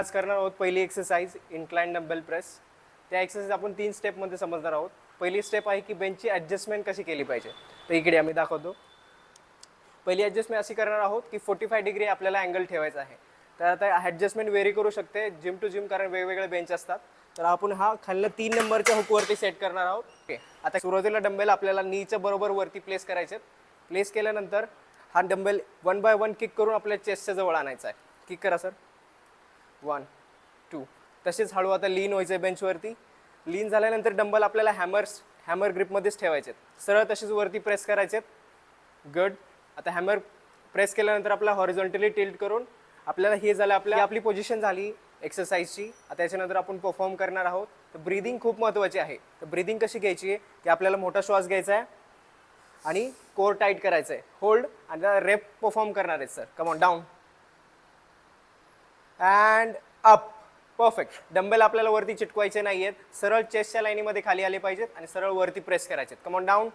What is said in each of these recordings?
आज करणार आहोत पहिली एक्सरसाइज इन्क्लाइन डंबेल प्रेस. त्या एक्सरसाइज आपण 3 स्टेपमध्ये समजणार आहोत. पहिली स्टेप आहे की बेंचची ॲडजस्टमेंट कशी केली पाहिजे. तर इकडे आम्ही दाखवतो. पहिली ॲडजस्टमेंट अशी करणार आहोत की 45 डिग्री आपल्याला अँगल ठेवायचा आहे. तर आता ॲडजस्टमेंट व्हेरी करू शकते जिम टू जिम, कारण वेगवेगळे बेंच असतात. तर आपण हा खालनं 3 नंबरच्या हुकवरती सेट करणार आहोत. ओके, आता सुरुवातीला डंबेल आपल्याला नीच्या बरोबर वरती प्लेस करायचे. प्लेस केल्यानंतर हा डंबेल 1 बाय 1 किक करून आपल्या चेस्टच्या जवळ आणायचा आहे. किक करा सर. 1 2. तसेच हळू आता लीन व्हायचं आहे बेंचवरती. लीन झाल्यानंतर डंबल आपल्याला हॅमर ग्रिपमध्येच ठेवायचे. सरळ तसेच वरती प्रेस करायचे. गुड. आता हॅमर प्रेस केल्यानंतर आपला हॉरिझॉन्टली टिल्ट करून आपल्याला हे झालं, आपली पोझिशन झाली एक्सरसाइजची. आता याच्यानंतर आपण परफॉर्म करणार आहोत. तर ब्रीदिंग खूप महत्त्वाची आहे. तर ब्रीदिंग कशी घ्यायची आहे की आपल्याला मोठा श्वास घ्यायचा आहे आणि कोर टाईट करायचं आहे. होल्ड आणि रेप परफॉर्म करणार आहेत sir. Come on, down and up. Perfect. Dumbbell आपल्याला वरती चिटकवायचे नाही आहेत. सरळ चेस्टच्या लाईनीमध्ये खाली आले पाहिजेत आणि सरळ वरती प्रेस करायचे. Come on, down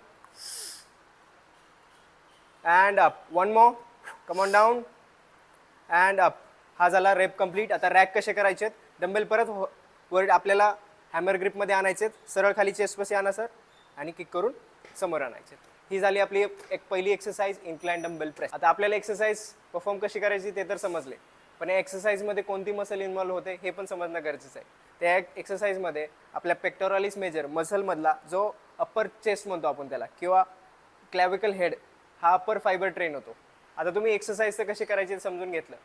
and up. One more. Come on, down and up. हा झाला रेप कंप्लीट. आता रॅक कसे करायचे. डंबेल परत वर आपल्याला हॅमर ग्रिपमध्ये आणायचे. सरळ खाली चेस्टपाशी आणा सर आणि किक करून समोर आणायचे. ही झाली आपली एक पहिली एक्सरसाइज इन्क्लाइन डंबेल प्रेस. आता आपल्याला एक्सरसाइज परफॉर्म कशी करायची ते तर समजले, पण या एक्सरसाइजमध्ये कोणती मसल इन्व्हॉल्व होते हे पण समजणं गरजेचं आहे. त्या एक्सरसाइजमध्ये आपल्या पेक्टोरॅलिस मेजर मसलमधला जो अप्पर चेस्ट म्हणतो आपण त्याला, किंवा क्लॅविकल हेड, हा अप्पर फायबर ट्रेन होतो. आता तुम्ही एक्सरसाइज तर कशी करायची समजून घेतलं,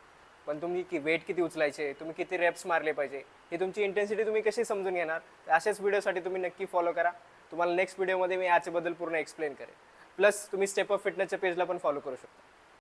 पण तुम्ही वेट किती उचलायचे, तुम्ही किती रेप्स मारले पाहिजे, ही तुमची इंटेन्सिटी तुम्ही कशी समजून घेणार. अशाच व्हिडिओसाठी तुम्ही नक्की फॉलो करा. तुम्हाला नेक्स्ट व्हिडिओमध्ये मी याच्याबद्दल पूर्ण एक्सप्लेन करेन. प्लस तुम्ही स्टेप ऑफ फिटनेसच्या पेजला पण फॉलो करू शकता.